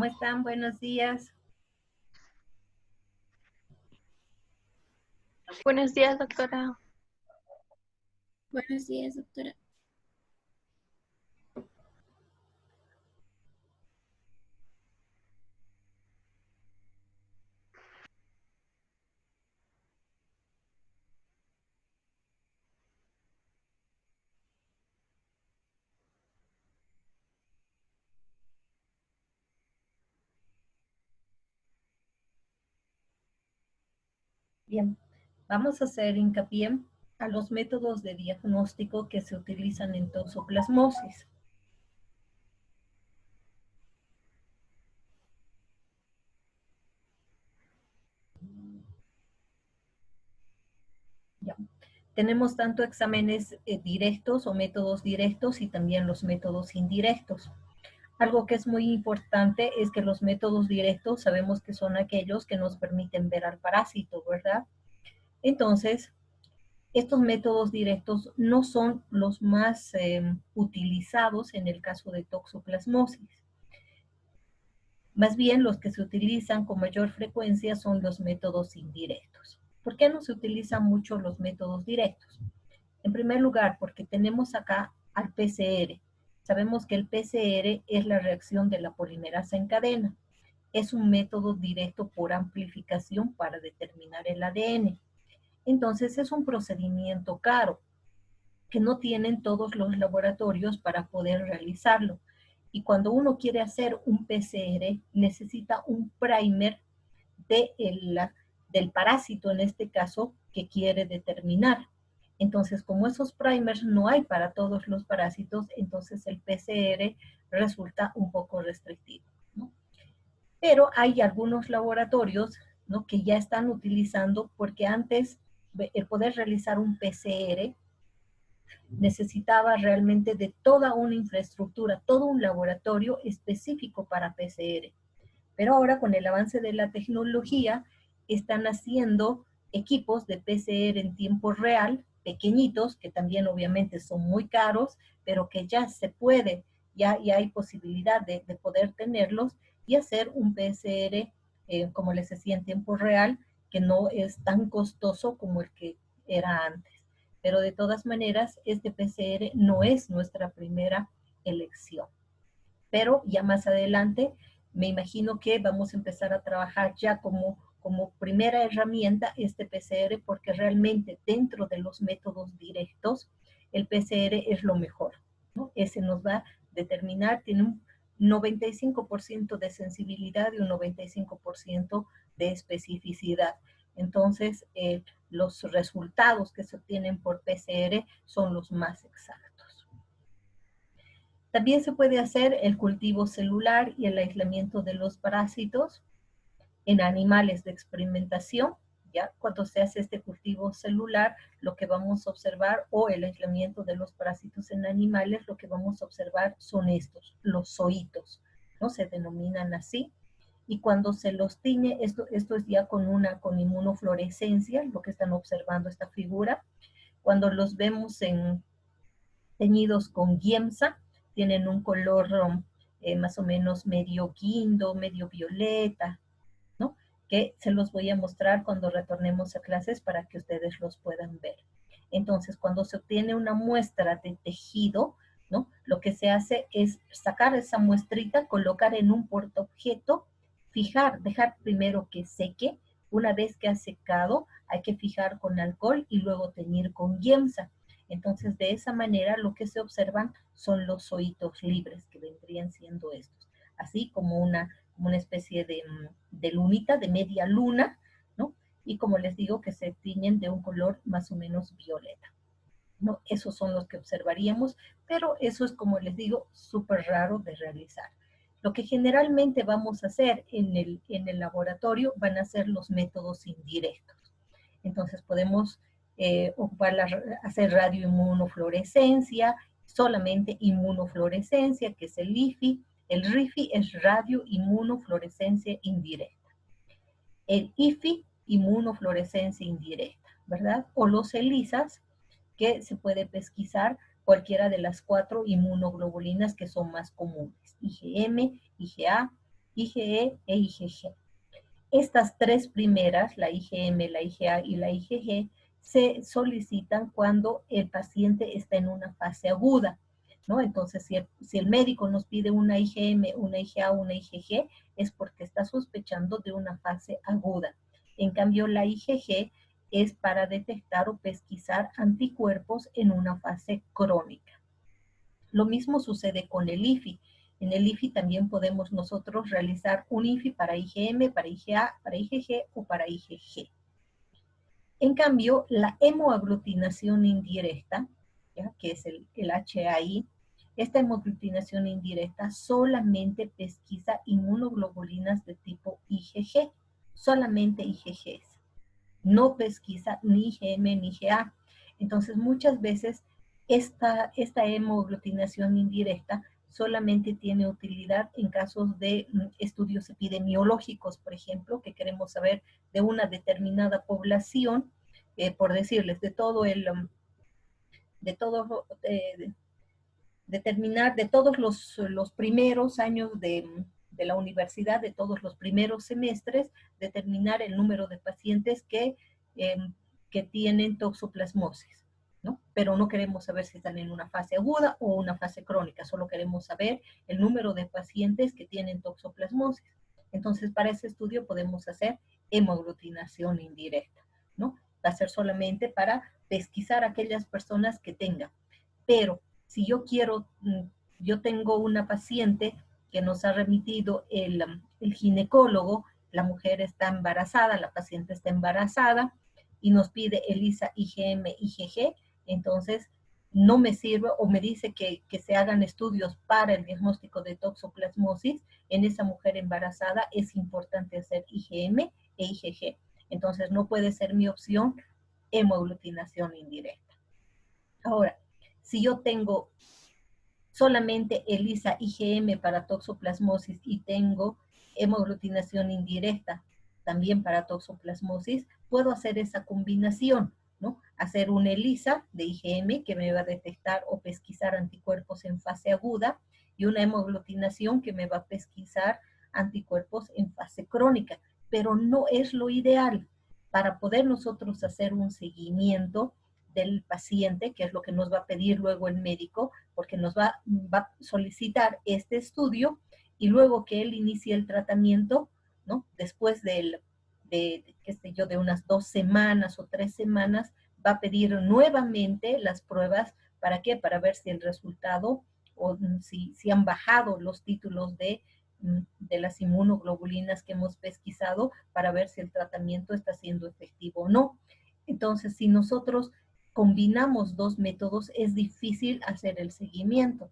¿Cómo están? Buenos días. Buenos días, doctora. Buenos días, doctora. Bien, vamos a hacer hincapié a los métodos de diagnóstico que se utilizan en toxoplasmosis. Ya. Tenemos tanto exámenes directos o métodos directos y también los métodos indirectos. Algo que es muy importante es que los métodos directos sabemos que son aquellos que nos permiten ver al parásito, ¿verdad? Entonces, estos métodos directos no son los más utilizados en el caso de toxoplasmosis. Más bien los que se utilizan con mayor frecuencia son los métodos indirectos. ¿Por qué no se utilizan mucho los métodos directos? En primer lugar, porque tenemos acá al PCR. Sabemos que el PCR es la reacción de la polimerasa en cadena. Es un método directo por amplificación para determinar el ADN. Entonces es un procedimiento caro que no tienen todos los laboratorios para poder realizarlo. Y cuando uno quiere hacer un PCR, necesita un primer del parásito, en este caso, que quiere determinar. Entonces, como esos primers no hay para todos los parásitos, entonces el PCR resulta un poco restrictivo, ¿no? Pero hay algunos laboratorios, ¿no?, que ya están utilizando, porque antes el poder realizar un PCR necesitaba realmente de toda una infraestructura, todo un laboratorio específico para PCR. Pero ahora con el avance de la tecnología están haciendo equipos de PCR en tiempo real, pequeñitos, que también obviamente son muy caros, pero que ya se puede, ya hay posibilidad de poder tenerlos y hacer un PCR, como les decía, en tiempo real, que no es tan costoso como el que era antes. Pero de todas maneras, este PCR no es nuestra primera elección. Pero ya más adelante, me imagino que vamos a empezar a trabajar ya como primera herramienta este PCR, porque realmente dentro de los métodos directos, el PCR es lo mejor, ¿no? Ese nos va a determinar, tiene un 95% de sensibilidad y un 95% de especificidad. Entonces, los resultados que se obtienen por PCR son los más exactos. También se puede hacer el cultivo celular y el aislamiento de los parásitos en animales de experimentación. Ya cuando se hace este cultivo celular, lo que vamos a observar, o el aislamiento de los parásitos en animales, lo que vamos a observar son estos, los zoitos, ¿no? Se denominan así. Y cuando se los tiñe, esto es ya con inmunofluorescencia, lo que están observando esta figura. Cuando los vemos teñidos con Giemsa, tienen un color más o menos medio guindo, medio violeta, ¿no? Que se los voy a mostrar cuando retornemos a clases para que ustedes los puedan ver. Entonces, cuando se obtiene una muestra de tejido, ¿no?, lo que se hace es sacar esa muestrita, colocar en un portaobjeto, fijar, dejar primero que seque. Una vez que ha secado, hay que fijar con alcohol y luego teñir con Giemsa. Entonces, de esa manera, lo que se observan son los zoitos libres, que vendrían siendo estos, así como una especie de lunita, de media luna, ¿no? Y como les digo, que se tiñen de un color más o menos violeta, ¿no? Esos son los que observaríamos, pero eso es, como les digo, súper raro de realizar. Lo que generalmente vamos a hacer en el laboratorio van a ser los métodos indirectos. Entonces podemos hacer radioinmunofluorescencia, solamente inmunofluorescencia, que es el IFI. El RIFI es radioinmunofluorescencia indirecta. El IFI, inmunofluorescencia indirecta, ¿verdad? O los ELISAs, que se puede pesquisar cualquiera de las 4 inmunoglobulinas que son más comunes: IgM, IgA, IgE e IgG. Estas tres primeras, la IgM, la IgA y la IgG, se solicitan cuando el paciente está en una fase aguda, ¿no? Entonces, si el médico nos pide una IgM, una IgA, una IgG, es porque está sospechando de una fase aguda. En cambio, la IgG es para detectar o pesquisar anticuerpos en una fase crónica. Lo mismo sucede con el IFI. En el IFI también podemos nosotros realizar un IFI para IgM, para IgA, para IgG o para IgG. En cambio, la hemoaglutinación indirecta, ¿ya? Que es el HAI, esta hemoaglutinación indirecta solamente pesquisa inmunoglobulinas de tipo IgG, solamente IgGs. No pesquisa ni IgM ni IgA. Entonces, muchas veces esta hemoaglutinación indirecta solamente tiene utilidad en casos de estudios epidemiológicos, por ejemplo, que queremos saber de una determinada población, por decirles, de todo el, de todo, determinar de todos los primeros años de la universidad, de todos los primeros semestres, determinar el número de pacientes que tienen toxoplasmosis, ¿no? Pero no queremos saber si están en una fase aguda o una fase crónica, solo queremos saber el número de pacientes que tienen toxoplasmosis. Entonces, para ese estudio podemos hacer hemoaglutinación indirecta, ¿no? Va a ser solamente para pesquisar a aquellas personas que tengan. Pero si yo tengo una paciente que nos ha remitido el ginecólogo, la mujer está embarazada, la paciente está embarazada y nos pide ELISA, IgM, IgG, entonces no me sirve o me dice que se hagan estudios para el diagnóstico de toxoplasmosis. En esa mujer embarazada es importante hacer IgM e IgG. Entonces no puede ser mi opción hemoaglutinación indirecta. Ahora, si yo tengo solamente ELISA IgM para toxoplasmosis y tengo hemoaglutinación indirecta también para toxoplasmosis, puedo hacer esa combinación, ¿no? Hacer una ELISA de IgM que me va a detectar o pesquisar anticuerpos en fase aguda y una hemoaglutinación que me va a pesquisar anticuerpos en fase crónica, pero no es lo ideal. Para poder nosotros hacer un seguimiento del paciente, que es lo que nos va a pedir luego el médico, porque nos va a solicitar este estudio y luego que él inicie el tratamiento, ¿no? Después qué sé yo, de unas 2 semanas o 3 semanas, va a pedir nuevamente las pruebas. ¿Para qué? Para ver si el resultado o si han bajado los títulos de las inmunoglobulinas que hemos pesquisado para ver si el tratamiento está siendo efectivo o no. Entonces, si nosotros combinamos dos métodos, es difícil hacer el seguimiento.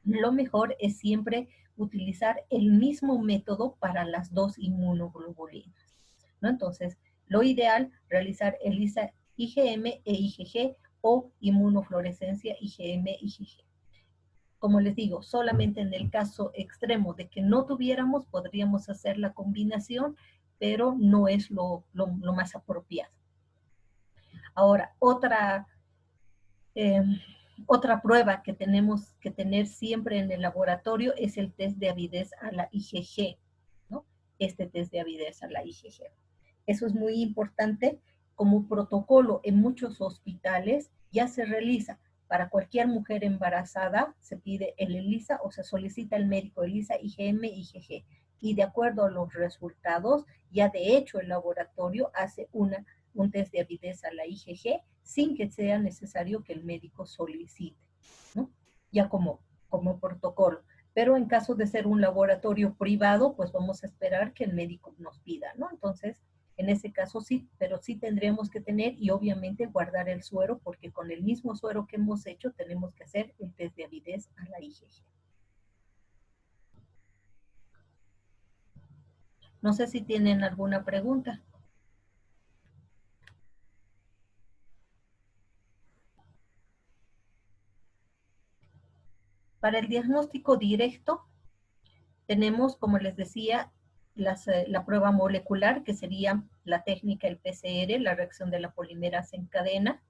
Lo mejor es siempre utilizar el mismo método para las dos inmunoglobulinas, ¿no? Entonces, lo ideal, realizar ELISA IgM e IgG o inmunofluorescencia IgM-IgG. Como les digo, solamente en el caso extremo de que no tuviéramos, podríamos hacer la combinación, pero no es lo más apropiado. Ahora, eh, otra prueba que tenemos que tener siempre en el laboratorio es el test de avidez a la IgG, ¿no? Este test de avidez a la IgG. Eso es muy importante. Como protocolo en muchos hospitales ya se realiza. Para cualquier mujer embarazada se pide el ELISA o se solicita al médico ELISA, IgM, IgG. Y de acuerdo a los resultados, ya de hecho el laboratorio hace un test de avidez a la IgG sin que sea necesario que el médico solicite, ¿no? Ya como protocolo. Pero en caso de ser un laboratorio privado, pues vamos a esperar que el médico nos pida, ¿no? Entonces, en ese caso sí, pero sí tendríamos que tener y obviamente guardar el suero, porque con el mismo suero que hemos hecho tenemos que hacer el test de avidez a la IgG. No sé si tienen alguna pregunta. Para el diagnóstico directo, tenemos, como les decía, la prueba molecular, que sería la técnica, el PCR, la reacción de la polimerasa en cadena,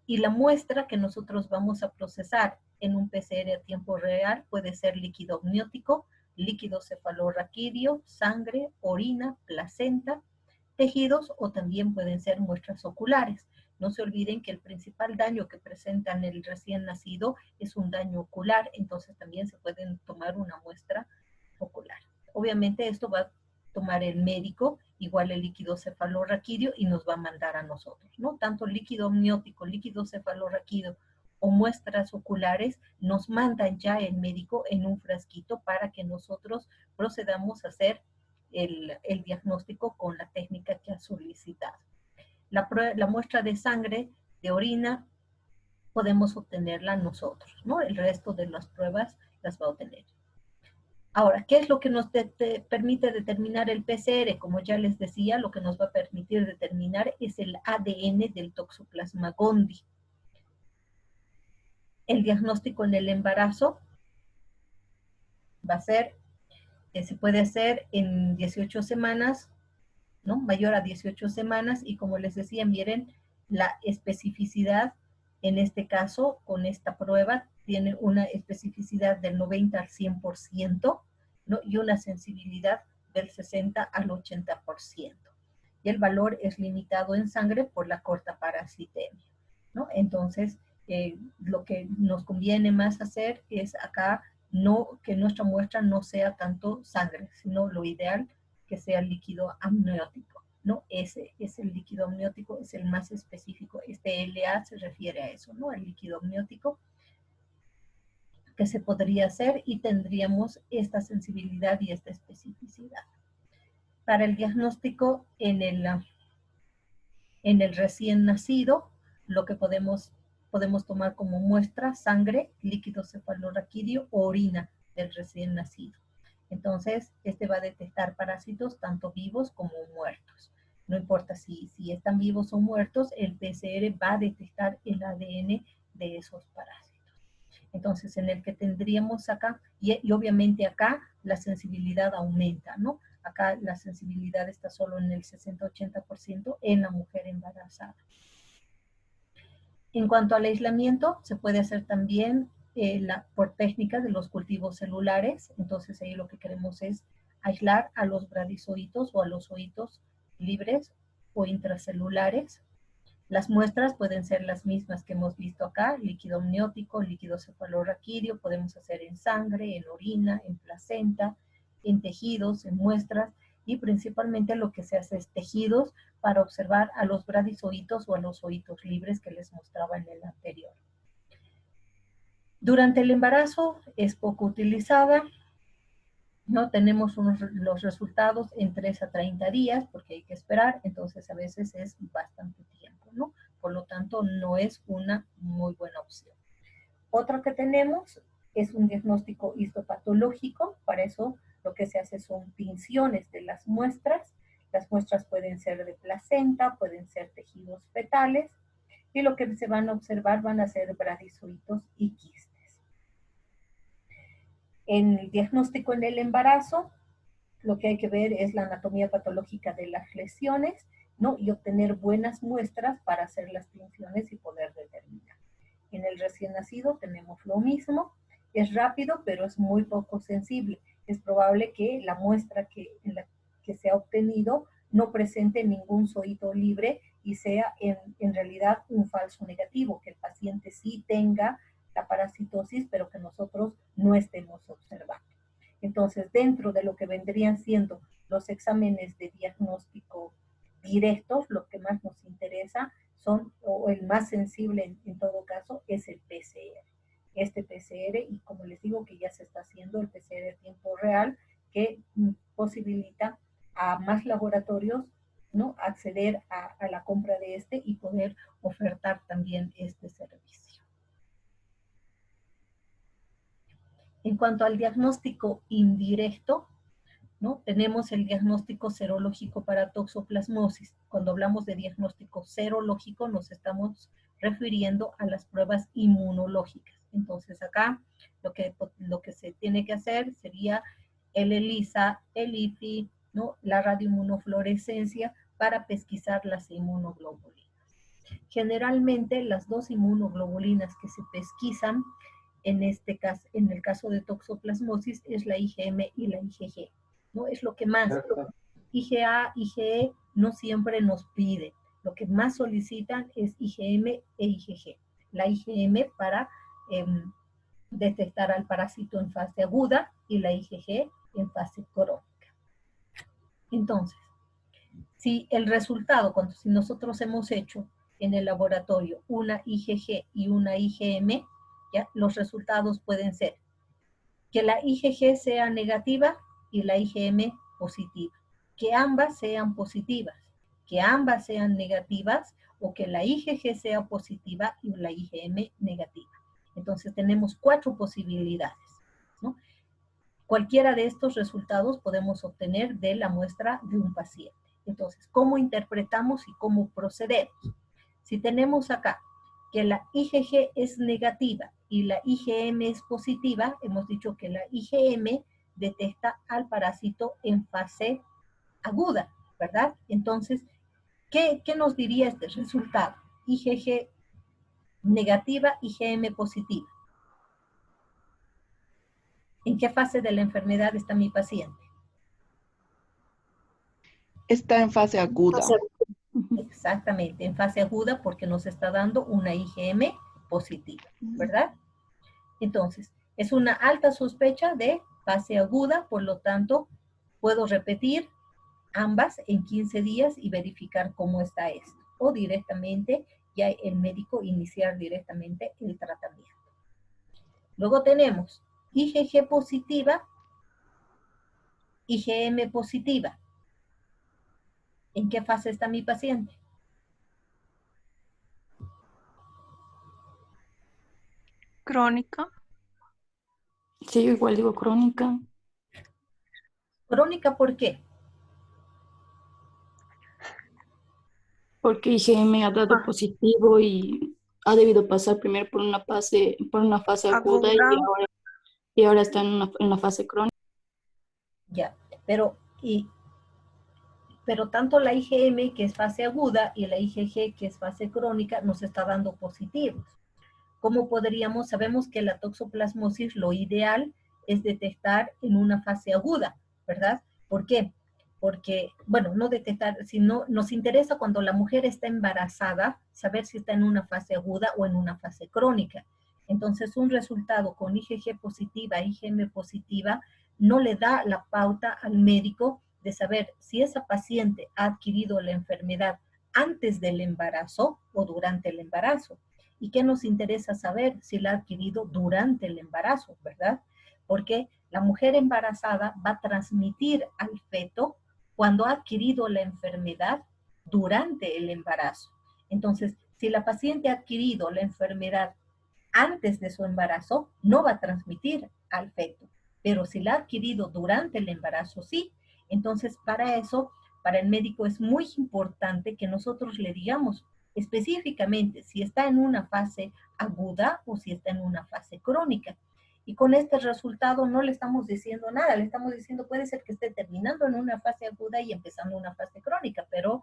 y la muestra que nosotros vamos a procesar en un PCR a tiempo real puede ser líquido amniótico, líquido cefalorraquídeo, sangre, orina, placenta, tejidos o también pueden ser muestras oculares. No se olviden que el principal daño que presentan el recién nacido es un daño ocular, entonces también se pueden tomar una muestra ocular. Obviamente esto va a tomar el médico, igual el líquido cefalorraquídeo, y nos va a mandar a nosotros, ¿no? Tanto líquido amniótico, líquido cefalorraquídeo o muestras oculares nos mandan ya el médico en un frasquito para que nosotros procedamos a hacer el diagnóstico con la técnica que ha solicitado. La muestra de sangre, de orina, podemos obtenerla nosotros, ¿no? El resto de las pruebas las va a obtener. Ahora, ¿qué es lo que nos permite determinar el PCR? Como ya les decía, lo que nos va a permitir determinar es el ADN del Toxoplasma gondii. El diagnóstico en el embarazo va a ser, se puede hacer en 18 semanas, ¿no? Mayor a 18 semanas, y como les decía, miren, la especificidad en este caso, con esta prueba, tiene una especificidad del 90 al 100%, ¿no? Y una sensibilidad del 60 al 80%. Y el valor es limitado en sangre por la corta parasitemia, ¿no? Entonces, lo que nos conviene más hacer es acá no que nuestra muestra no sea tanto sangre, sino lo ideal que sea líquido amniótico, ¿no? Ese es el líquido amniótico, es el más específico. Este LA se refiere a eso, ¿no? El líquido amniótico que se podría hacer y tendríamos esta sensibilidad y esta especificidad. Para el diagnóstico en el recién nacido, lo que podemos tomar como muestra sangre, líquido cefalorraquídeo o orina del recién nacido. Entonces, este va a detectar parásitos tanto vivos como muertos. No importa si están vivos o muertos, el PCR va a detectar el ADN de esos parásitos. Entonces, en el que tendríamos acá, y obviamente acá la sensibilidad aumenta, ¿no? Acá la sensibilidad está solo en el 60-80% en la mujer embarazada. En cuanto al aislamiento, se puede hacer también por técnica de los cultivos celulares. Entonces ahí lo que queremos es aislar a los bradizoitos o a los oitos libres o intracelulares. Las muestras pueden ser las mismas que hemos visto acá, líquido amniótico, líquido cefalorraquídeo, podemos hacer en sangre, en orina, en placenta, en tejidos, en muestras, y principalmente lo que se hace es tejidos para observar a los bradizoitos o a los oitos libres que les mostraba en el anterior. Durante el embarazo es poco utilizada, no tenemos los resultados en 3 a 30 días porque hay que esperar, entonces a veces es bastante tiempo, ¿no? Por lo tanto, no es una muy buena opción. Otra que tenemos es un diagnóstico histopatológico. Para eso lo que se hace son tinciones de las muestras. Las muestras pueden ser de placenta, pueden ser tejidos fetales, y lo que se van a observar van a ser bradizoitos y quistes. En el diagnóstico en el embarazo, lo que hay que ver es la anatomía patológica de las lesiones, ¿no? Y obtener buenas muestras para hacer las tinciones y poder determinar. En el recién nacido tenemos lo mismo, es rápido, pero es muy poco sensible. Es probable que la muestra que se ha obtenido no presente ningún zoito libre y sea en realidad un falso negativo, que el paciente sí tenga la parasitosis, pero que nosotros no estemos observando. Entonces, dentro de lo que vendrían siendo los exámenes de diagnóstico directos, lo que más nos interesa son, o el más sensible en todo caso, es el PCR. Este PCR, y como les digo que ya se está haciendo el PCR a tiempo real, que posibilita a más laboratorios, ¿no?, acceder a la compra de este y poder ofertar también este servicio. En cuanto al diagnóstico indirecto, ¿no?, tenemos el diagnóstico serológico para toxoplasmosis. Cuando hablamos de diagnóstico serológico nos estamos refiriendo a las pruebas inmunológicas. Entonces acá lo que se tiene que hacer sería el ELISA, el IFI, ¿no?, la radioinmunofluorescencia para pesquisar las inmunoglobulinas. Generalmente las dos inmunoglobulinas que se pesquisan en este caso, en el caso de toxoplasmosis, es la IgM y la IgG, ¿no? Es lo que más. IgA, IgE no siempre nos pide. Lo que más solicitan es IgM e IgG. La IgM para detectar al parásito en fase aguda y la IgG en fase crónica. Entonces, si el resultado, si nosotros hemos hecho en el laboratorio una IgG y una IgM, ¿ya? Los resultados pueden ser que la IgG sea negativa y la IgM positiva, que ambas sean positivas, que ambas sean negativas o que la IgG sea positiva y la IgM negativa. Entonces tenemos 4 posibilidades, ¿no? Cualquiera de estos resultados podemos obtener de la muestra de un paciente. Entonces, ¿cómo interpretamos y cómo procedemos? Si tenemos acá que la IgG es negativa y la IgM es positiva, hemos dicho que la IgM detecta al parásito en fase aguda, ¿verdad? Entonces, ¿qué nos diría este resultado? IgG negativa, IgM positiva. ¿En qué fase de la enfermedad está mi paciente? Está en fase aguda. Exactamente, en fase aguda porque nos está dando una IgM positiva, ¿verdad? Entonces, es una alta sospecha de fase aguda, por lo tanto, puedo repetir ambas en 15 días y verificar cómo está esto. O directamente, ya el médico iniciar directamente el tratamiento. Luego tenemos IgG positiva, IgM positiva. ¿En qué fase está mi paciente? Crónica. Sí, yo igual digo crónica. Crónica, ¿por qué? Porque IgM ha dado positivo y ha debido pasar primero por una fase aguda y ahora está en la fase crónica. Ya, pero tanto la IgM, que es fase aguda, y la IgG, que es fase crónica, nos está dando positivos. ¿Cómo podríamos? Sabemos que la toxoplasmosis, lo ideal es detectar en una fase aguda, ¿verdad? ¿Por qué? Porque, bueno, no detectar, sino nos interesa cuando la mujer está embarazada, saber si está en una fase aguda o en una fase crónica. Entonces, un resultado con IgG positiva, IgM positiva, no le da la pauta al médico de saber si esa paciente ha adquirido la enfermedad antes del embarazo o durante el embarazo. ¿Y qué nos interesa saber? Si la ha adquirido durante el embarazo, ¿verdad? Porque la mujer embarazada va a transmitir al feto cuando ha adquirido la enfermedad durante el embarazo. Entonces, si la paciente ha adquirido la enfermedad antes de su embarazo, no va a transmitir al feto. Pero si la ha adquirido durante el embarazo, sí. Entonces, para eso, para el médico es muy importante que nosotros le digamos específicamente si está en una fase aguda o si está en una fase crónica. Y con este resultado no le estamos diciendo nada, le estamos diciendo puede ser que esté terminando en una fase aguda y empezando una fase crónica, pero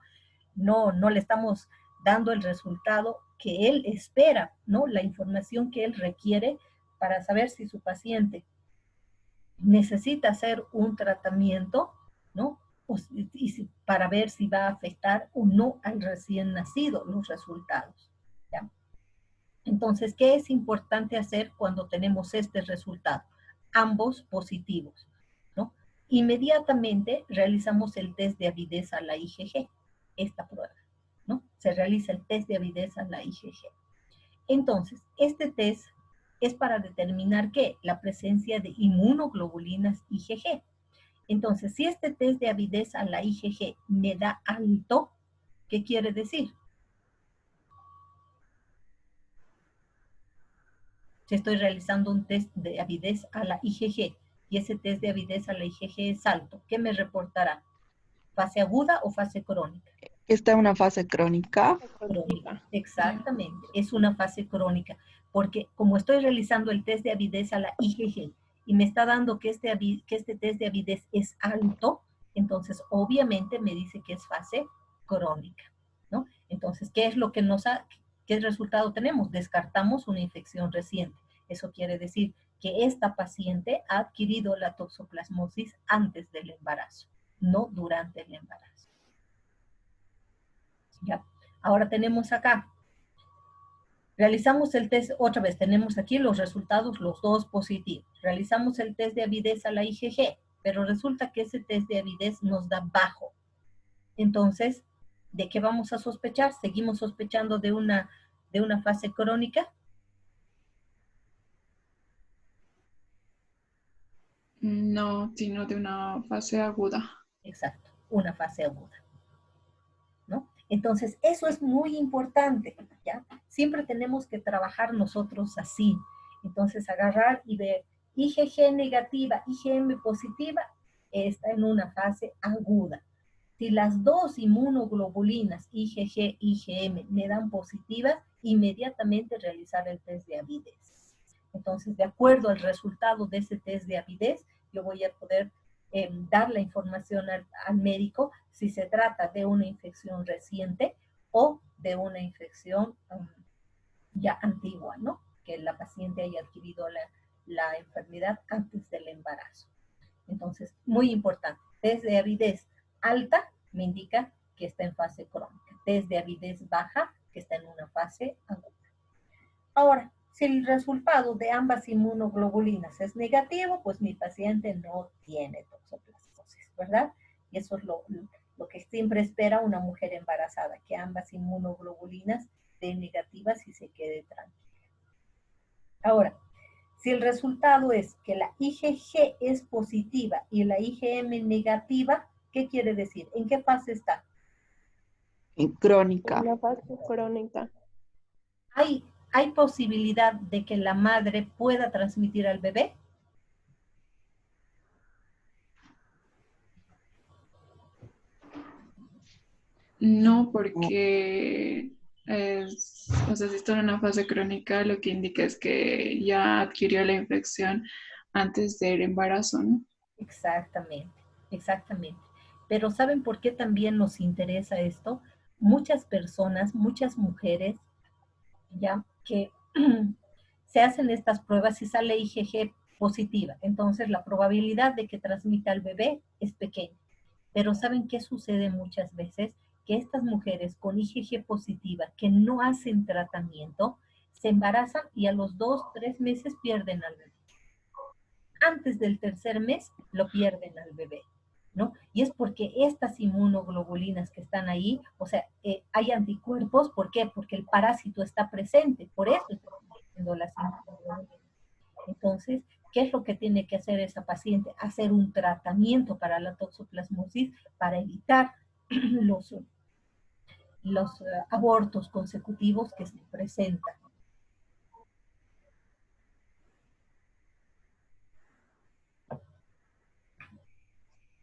no le estamos dando el resultado que él espera, ¿no? La información que él requiere para saber si su paciente necesita hacer un tratamiento, ¿no? Para ver si va a afectar o no al recién nacido los resultados, ¿ya? Entonces, ¿qué es importante hacer cuando tenemos este resultado? Ambos positivos, ¿no? Inmediatamente realizamos el test de avidez a la IgG, esta prueba, ¿no? Se realiza el test de avidez a la IgG. Entonces, este test es para determinar ¿qué? La presencia de inmunoglobulinas IgG. Entonces, si este test de avidez a la IgG me da alto, ¿qué quiere decir? Si estoy realizando un test de avidez a la IgG y ese test de avidez a la IgG es alto, ¿qué me reportará? ¿Fase aguda o fase crónica? Está en una fase crónica. Crónica, exactamente, es una fase crónica, porque como estoy realizando el test de avidez a la IgG y me está dando que este test de avidez es alto, entonces obviamente me dice que es fase crónica, ¿no? Entonces, ¿qué es lo que qué resultado tenemos? Descartamos una infección reciente. Eso quiere decir que esta paciente ha adquirido la toxoplasmosis antes del embarazo, no durante el embarazo. ¿Ya? Ahora tenemos acá, realizamos el test, otra vez tenemos aquí los resultados, los dos positivos. Realizamos el test de avidez a la IgG, pero resulta que ese test de avidez nos da bajo. Entonces, ¿de qué vamos a sospechar? ¿Seguimos sospechando de una fase crónica? No, sino de una fase aguda. Exacto, una fase aguda, ¿no? Entonces, eso es muy importante, ¿ya? Siempre tenemos que trabajar nosotros así. Entonces, agarrar y ver IgG negativa, IgM positiva, está en una fase aguda. Si las dos inmunoglobulinas, IgG, IgM, me dan positivas, inmediatamente realizar el test de avidez. Entonces, de acuerdo al resultado de ese test de avidez, yo voy a poder dar la información al médico si se trata de una infección reciente o de una infección ya antigua, ¿no? Que la paciente haya adquirido la enfermedad antes del embarazo. Entonces, muy importante, test de avidez alta me indica que está en fase crónica, test de avidez baja que está en una fase aguda. Ahora, si el resultado de ambas inmunoglobulinas es negativo, pues mi paciente no tiene toxoplasmosis, ¿verdad? Y eso es lo que siempre espera una mujer embarazada, que ambas inmunoglobulinas den negativas y se quede tranquila. Ahora, si el resultado es que la IgG es positiva y la IgM negativa, ¿qué quiere decir? ¿En qué fase está? En crónica. Una fase crónica. ¿Hay posibilidad de que la madre pueda transmitir al bebé? No, porque o sea, si está en una fase crónica, lo que indica es que ya adquirió la infección antes del embarazo, ¿no? Exactamente, exactamente. Pero ¿saben por qué también nos interesa esto? Muchas personas, muchas mujeres, ya que se hacen estas pruebas y sale IgG positiva. Entonces la probabilidad de que transmita al bebé es pequeña. Pero ¿saben qué sucede muchas veces? Que estas mujeres con IgG positiva que no hacen tratamiento se embarazan y a los 2, 3 meses pierden al bebé. Antes del tercer mes lo pierden al bebé, ¿no? Y es porque estas inmunoglobulinas que están ahí, o sea, hay anticuerpos, ¿por qué? Porque el parásito está presente, por eso están haciendo las inmunoglobulinas. Entonces, ¿qué es lo que tiene que hacer esa paciente? Hacer un tratamiento para la toxoplasmosis para evitar los abortos consecutivos que se presentan.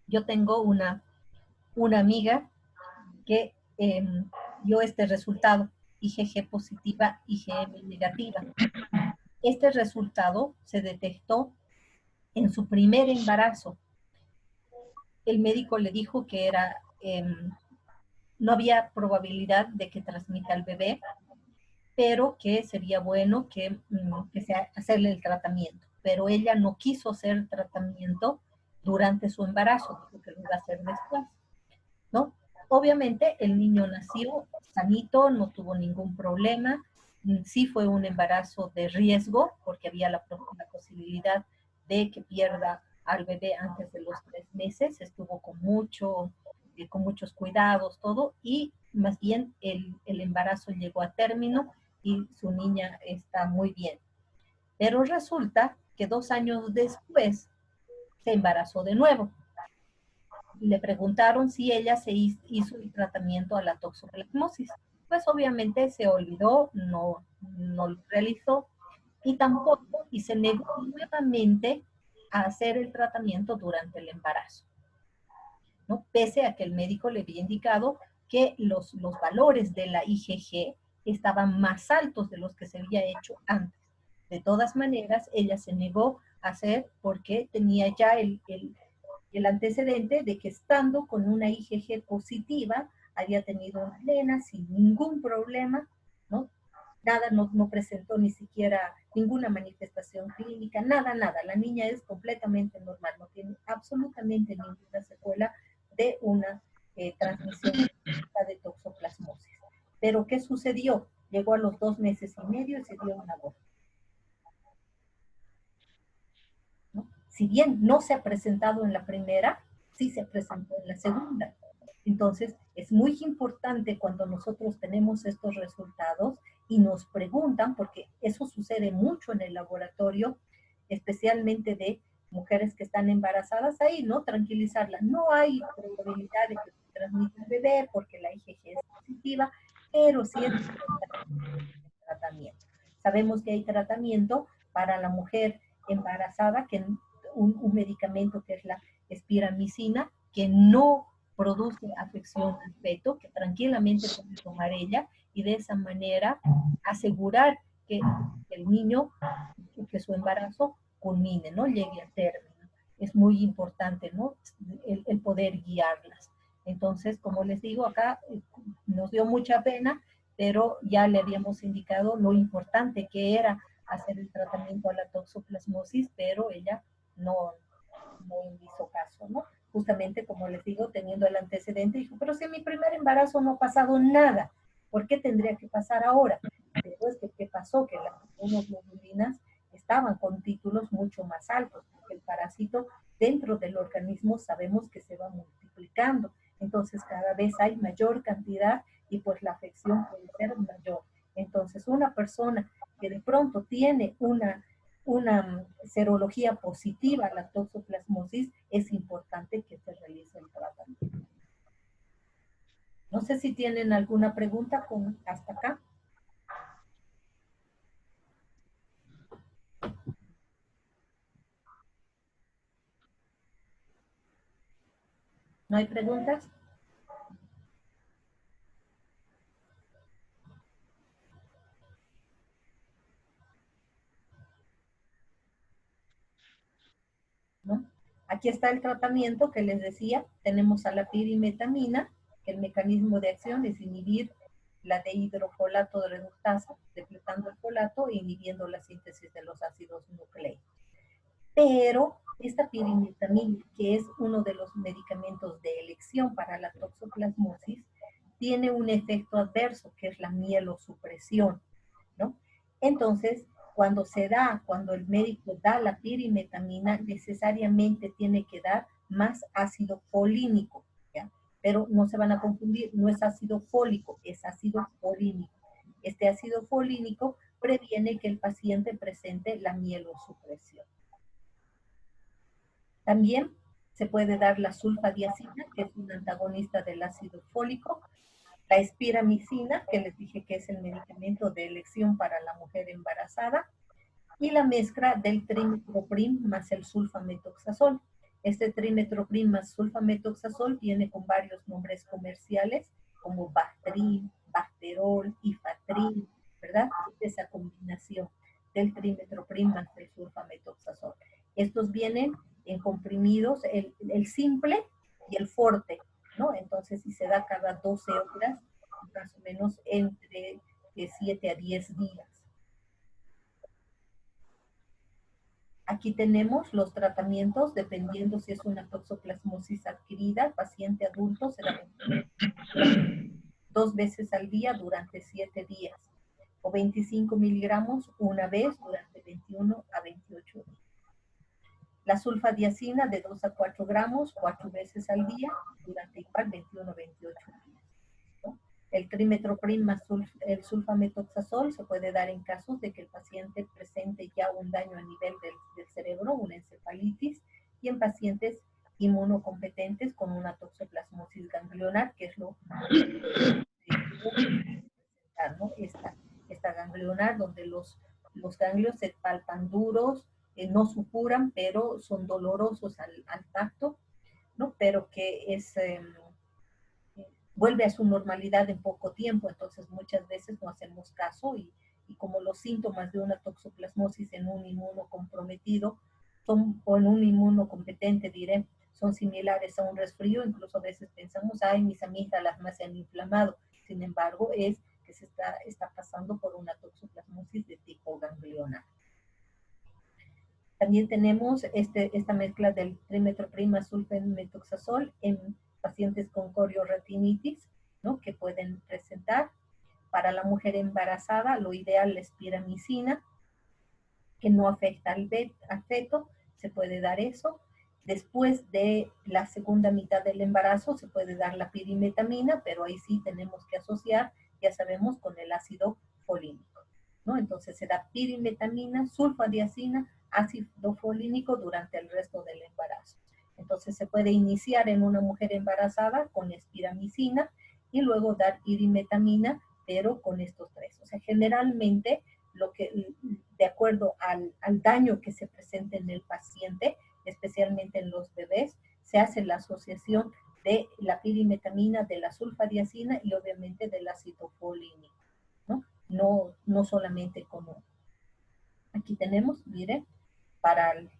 Yo tengo una amiga que dio este resultado, IgG positiva, IgM negativa. Este resultado se detectó en su primer embarazo. El médico le dijo que no había probabilidad de que transmita al bebé, pero que sería bueno que hacerle el tratamiento. Pero ella no quiso hacer el tratamiento durante su embarazo, dijo que lo iba a hacer después, ¿no? Obviamente el niño nació sanito, no tuvo ningún problema, sí fue un embarazo de riesgo, porque había la posibilidad de que pierda al bebé antes de los 3 meses, estuvo con muchos cuidados, todo, y más bien el embarazo llegó a término y su niña está muy bien. Pero resulta que 2 años después se embarazó de nuevo. Le preguntaron si ella se hizo el tratamiento a la toxoplasmosis. Pues obviamente se olvidó, no lo realizó y se negó nuevamente a hacer el tratamiento durante el embarazo, ¿no? Pese a que el médico le había indicado que los valores de la IgG estaban más altos de los que se había hecho antes. De todas maneras, ella se negó a hacer porque tenía ya el antecedente de que estando con una IgG positiva, había tenido una nena sin ningún problema, ¿no? nada, no presentó ni siquiera ninguna manifestación clínica, nada, nada. La niña es completamente normal, no tiene absolutamente ninguna secuela de una transmisión de toxoplasmosis. Pero ¿qué sucedió? Llegó a los 2 meses y medio y se dio un aborto. ¿No? Si bien no se ha presentado en la primera, sí se presentó en la segunda. Entonces, es muy importante cuando nosotros tenemos estos resultados y nos preguntan, porque eso sucede mucho en el laboratorio, especialmente de mujeres que están embarazadas, ahí, ¿no? Tranquilizarlas. No hay probabilidad de que se transmita el bebé porque la IgG es positiva, pero sí es tratamiento. Sabemos que hay tratamiento para la mujer embarazada, que un medicamento que es la espiramicina, que no produce afección al feto, que tranquilamente puede tomar ella, y de esa manera asegurar que el niño, que su embarazo culmine, ¿no? Llegue a término. Es muy importante, ¿no? El poder guiarlas. Entonces, como les digo, acá nos dio mucha pena, pero ya le habíamos indicado lo importante que era hacer el tratamiento a la toxoplasmosis, pero ella no hizo caso, ¿no? Justamente, como les digo, teniendo el antecedente, dijo, pero si en mi primer embarazo no ha pasado nada, ¿por qué tendría que pasar ahora? Pero es que, ¿qué pasó? Que las inmunoglobulinas estaban con títulos mucho más altos, porque el parásito dentro del organismo sabemos que se va multiplicando, entonces cada vez hay mayor cantidad y pues la afección puede ser mayor. Entonces, una persona que de pronto tiene una serología positiva a la toxoplasmosis, es importante que se realice el tratamiento. No sé si tienen alguna pregunta hasta acá. ¿No hay preguntas? ¿No? Aquí está el tratamiento que les decía. Tenemos a la pirimetamina, que el mecanismo de acción es inhibir la dehidrofolato de reductasa, depletando el folato e inhibiendo la síntesis de los ácidos nucleicos. Pero esta pirimetamina, que es uno de los medicamentos de elección para la toxoplasmosis, tiene un efecto adverso, que es la mielosupresión, ¿no? Entonces, cuando el médico da la pirimetamina, necesariamente tiene que dar más ácido folínico, ¿ya? Pero no se van a confundir, no es ácido fólico, es ácido folínico. Este ácido folínico previene que el paciente presente la mielosupresión. También se puede dar la sulfadiazina, que es un antagonista del ácido fólico, la espiramicina, que les dije que es el medicamento de elección para la mujer embarazada, y la mezcla del trimetoprim más el sulfametoxazol. Este trimetoprim más sulfametoxazol viene con varios nombres comerciales, como Bactrim, Bacterol, Ifatrin, ¿verdad? Esa combinación del trimetoprim más el sulfametoxazol. Estos vienen en comprimidos, el simple y el forte, ¿no? Entonces, si se da cada 12 horas, más o menos entre 7 a 10 días. Aquí tenemos los tratamientos, dependiendo si es una toxoplasmosis adquirida, paciente adulto será 2 veces al día durante 7 días, o 25 miligramos una vez durante 21 a 28 días. La sulfadiazina de 2 a 4 gramos 4 veces al día durante igual 21 a 28 días. ¿No? El trimetoprim más el sulfametoxazol se puede dar en casos de que el paciente presente ya un daño a nivel del cerebro, una encefalitis, y en pacientes inmunocompetentes con una toxoplasmosis ganglionar, que es lo ¿no? Esta ganglionar, donde los ganglios se palpan duros, no supuran, pero son dolorosos al tacto, ¿no? Pero que vuelve a su normalidad en poco tiempo, entonces muchas veces no hacemos caso y como los síntomas de una toxoplasmosis en un inmunocomprometido o en un inmunocompetente, diré, son similares a un resfrío, incluso a veces pensamos, ay, mis amígdalas más se han inflamado. Sin embargo, es que se está pasando por una toxoplasmosis de tipo ganglionar. También tenemos esta mezcla del trimetoprima sulfenmetoxazol en pacientes con corioretinitis, ¿no? Que pueden presentar. Para la mujer embarazada, lo ideal es piramicina, que no afecta al feto, se puede dar eso. Después de la segunda mitad del embarazo se puede dar la pirimetamina, pero ahí sí tenemos que asociar, ya sabemos, con el ácido folínico, ¿no? Entonces se da pirimetamina, sulfadiazina, ácido folínico durante el resto del embarazo. Entonces se puede iniciar en una mujer embarazada con espiramicina y luego dar pirimetamina, pero con estos tres. O sea, generalmente, de acuerdo al daño que se presenta en el paciente, especialmente en los bebés, se hace la asociación de la pirimetamina, de la sulfadiazina y obviamente del ácido folínico, ¿no? No solamente como aquí tenemos, miren, para el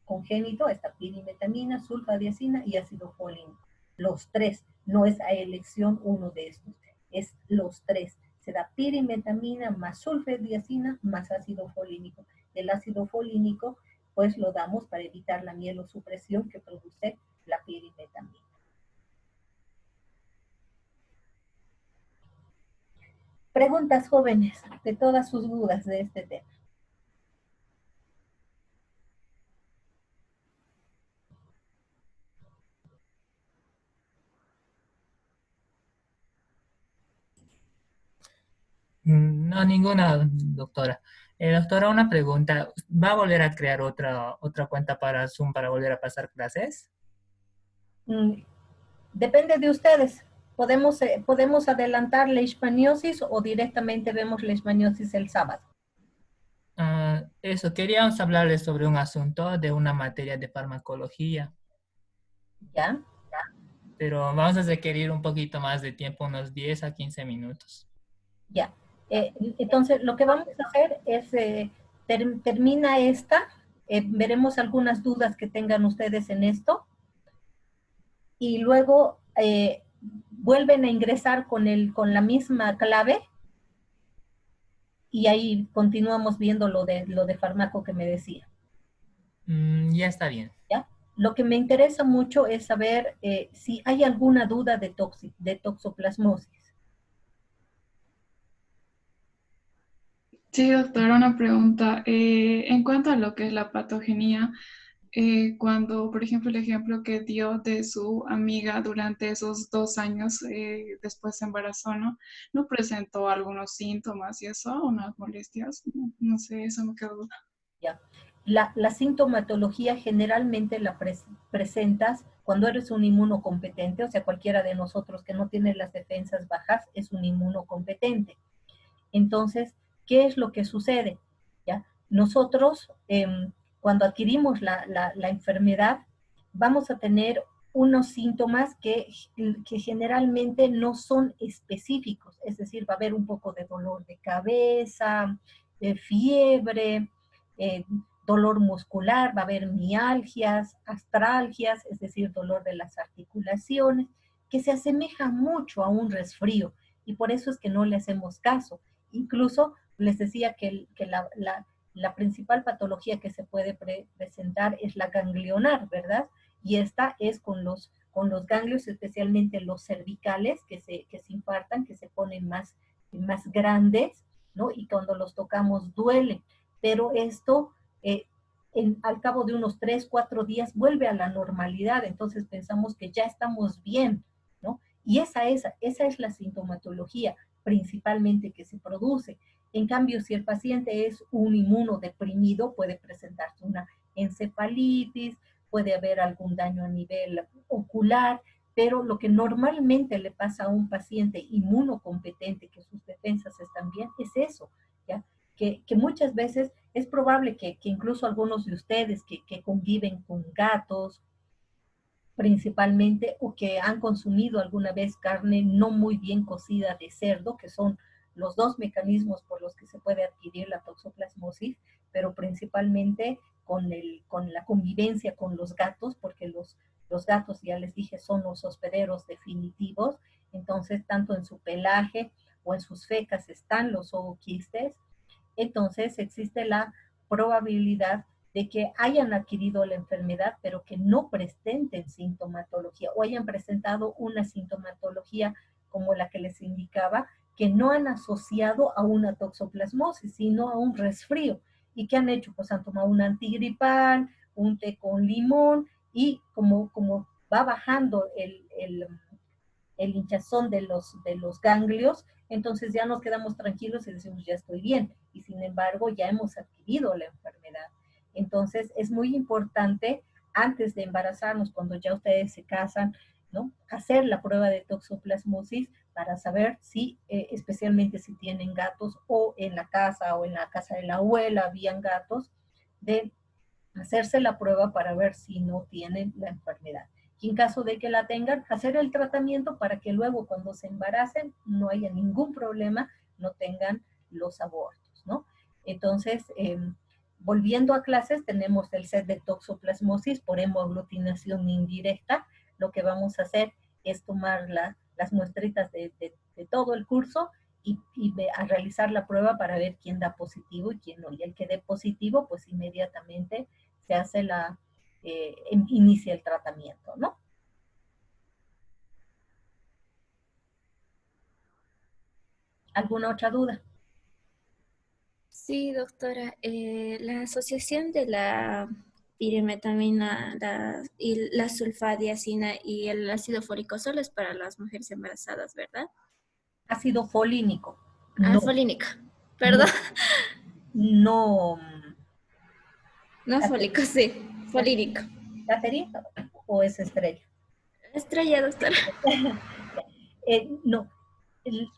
congénito está pirimetamina, sulfadiazina y ácido folínico. Los tres, no es a elección uno de estos, es los tres. Se da pirimetamina más sulfadiazina más ácido folínico. El ácido folínico pues lo damos para evitar la mielosupresión que produce la pirimetamina. Preguntas, jóvenes, de todas sus dudas de este tema. No, ninguna, doctora. Doctora, una pregunta. ¿Va a volver a crear otra cuenta para Zoom para volver a pasar clases? Depende de ustedes. Podemos adelantar la leishmaniosis o directamente vemos la leishmaniosis el sábado. Eso, queríamos hablarles sobre un asunto de una materia de farmacología. ¿Ya? Pero vamos a requerir un poquito más de tiempo, unos 10 a 15 minutos. Ya. Entonces, lo que vamos a hacer es, termina esta, veremos algunas dudas que tengan ustedes en esto, y luego vuelven a ingresar con la misma clave, y ahí continuamos viendo lo de fármaco que me decía. Ya está bien. ¿Ya? Lo que me interesa mucho es saber si hay alguna duda de toxoplasmosis. Sí, doctora, una pregunta. En cuanto a lo que es la patogenia, cuando, por ejemplo, el ejemplo que dio de su amiga durante esos 2 años después se embarazó, ¿no? ¿No presentó algunos síntomas y eso, unas molestias? No sé, eso me quedó duda. Ya. La sintomatología generalmente la presentas cuando eres un inmunocompetente, o sea, cualquiera de nosotros que no tiene las defensas bajas es un inmunocompetente. Entonces, ¿qué es lo que sucede? ¿Ya? Nosotros, cuando adquirimos la enfermedad, vamos a tener unos síntomas que generalmente no son específicos, es decir, va a haber un poco de dolor de cabeza, de fiebre, dolor muscular, va a haber mialgias, astralgias, es decir, dolor de las articulaciones, que se asemeja mucho a un resfrío y por eso es que no le hacemos caso. Incluso les decía que la principal patología que se puede presentar es la ganglionar, ¿verdad? Y esta es con los ganglios, especialmente los cervicales, que se infartan, que se ponen más grandes, ¿no? Y cuando los tocamos duele. Pero esto, al cabo de unos 3, 4 días, vuelve a la normalidad. Entonces pensamos que ya estamos bien, ¿no? Y esa es la sintomatología principalmente que se produce. En cambio, si el paciente es un inmunodeprimido, puede presentarse una encefalitis, puede haber algún daño a nivel ocular, pero lo que normalmente le pasa a un paciente inmunocompetente, que sus defensas están bien, es eso, ¿ya? Que muchas veces es probable que incluso algunos de ustedes que conviven con gatos, principalmente, o que han consumido alguna vez carne no muy bien cocida de cerdo, que son los dos mecanismos por los que se puede adquirir la toxoplasmosis, pero principalmente con la convivencia con los gatos, porque los gatos, ya les dije, son los hospederos definitivos, entonces tanto en su pelaje o en sus fecas están los ooquistes, entonces existe la probabilidad de que hayan adquirido la enfermedad, pero que no presenten sintomatología o hayan presentado una sintomatología como la que les indicaba, que no han asociado a una toxoplasmosis, sino a un resfrío. ¿Y qué han hecho? Pues han tomado un antigripal, un té con limón, y como va bajando el hinchazón de los ganglios, entonces ya nos quedamos tranquilos y decimos, ya estoy bien, y sin embargo ya hemos adquirido la enfermedad. Entonces es muy importante, antes de embarazarnos, cuando ya ustedes se casan, ¿no?, hacer la prueba de toxoplasmosis para saber si, especialmente si tienen gatos, o en la casa de la abuela habían gatos, de hacerse la prueba para ver si no tienen la enfermedad. Y en caso de que la tengan, hacer el tratamiento para que luego cuando se embaracen no haya ningún problema, no tengan los abortos, ¿no? Entonces, volviendo a clases, tenemos el set de toxoplasmosis por hemoaglutinación indirecta. Lo que vamos a hacer es tomar las muestritas de todo el curso y a realizar la prueba para ver quién da positivo y quién no. Y el que dé positivo, pues inmediatamente se hace inicia el tratamiento, ¿no? ¿Alguna otra duda? Sí, doctora. La asociación de la pirimetamina y la sulfadiazina y el ácido fólico solo es para las mujeres embarazadas, ¿verdad? Ácido folínico. Ah, No, folínica. Perdón. no. No fólico, sí. Folínico. ¿Catherine o es Estrella? Estrella, doctora. No,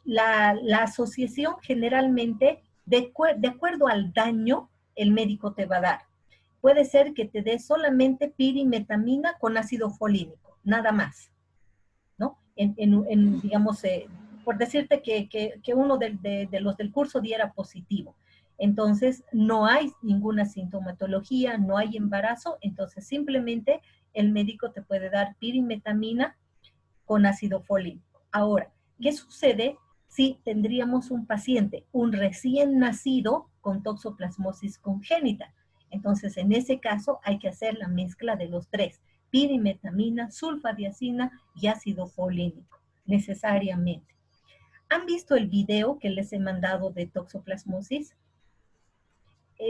la asociación generalmente, de acuerdo al daño, el médico te va a dar. Puede ser que te dé solamente pirimetamina con ácido folínico, nada más, ¿no? Digamos, por decirte que uno de los del curso diera positivo. Entonces, no hay ninguna sintomatología, no hay embarazo, entonces simplemente el médico te puede dar pirimetamina con ácido fólico. Ahora, ¿qué sucede si tendríamos un paciente, un recién nacido con toxoplasmosis congénita? Entonces, en ese caso hay que hacer la mezcla de los tres, pirimetamina, sulfadiazina y ácido folínico, necesariamente. ¿Han visto el video que les he mandado de toxoplasmosis?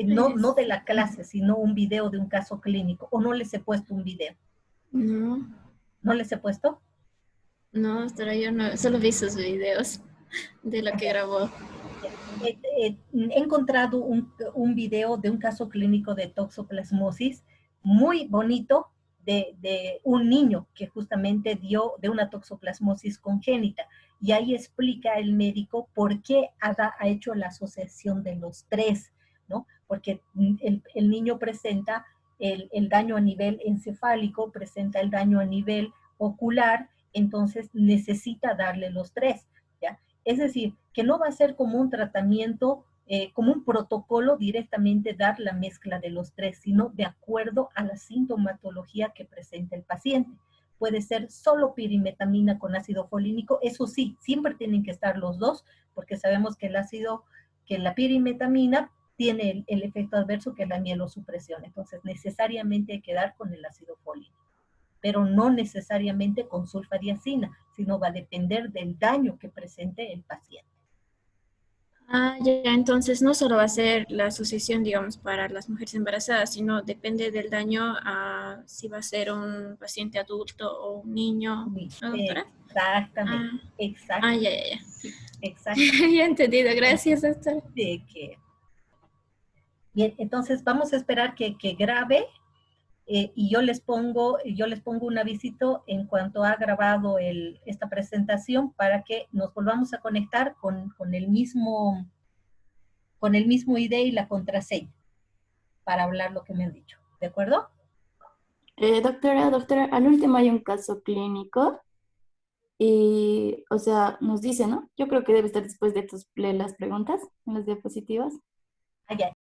No de la clase, sino un video de un caso clínico, o no les he puesto un video. No, ¿No les he puesto? no, doctora, yo no, solo vi sus videos de lo que grabó. He encontrado un video de un caso clínico de toxoplasmosis muy bonito de un niño que justamente dio de una toxoplasmosis congénita. Y ahí explica el médico por qué ha hecho la asociación de los tres, ¿no? Porque el niño presenta el daño a nivel encefálico, presenta el daño a nivel ocular, entonces necesita darle los tres, ¿ya? Es decir, que no va a ser como un tratamiento, como un protocolo directamente dar la mezcla de los tres, sino de acuerdo a la sintomatología que presenta el paciente. Puede ser solo pirimetamina con ácido folínico, eso sí, siempre tienen que estar los dos, porque sabemos que la pirimetamina tiene el efecto adverso que es la mielosupresión, entonces necesariamente hay que dar con el ácido folínico, pero no necesariamente con sulfadiazina, sino va a depender del daño que presente el paciente. Ah, ya, entonces no solo va a ser la asociación, digamos, para las mujeres embarazadas, sino depende del daño a si va a ser un paciente adulto o un niño, ¿no, doctora? Exactamente, exactamente. Ya. Exactamente. Ya he entendido, gracias, doctora. Bien, entonces vamos a esperar que grabe y yo les pongo un avisito en cuanto ha grabado esta presentación para que nos volvamos a conectar con el mismo ID y la contraseña para hablar lo que me han dicho. ¿De acuerdo? Doctora, al último hay un caso clínico y, o sea, nos dice, ¿no? Yo creo que debe estar después de las preguntas en las diapositivas.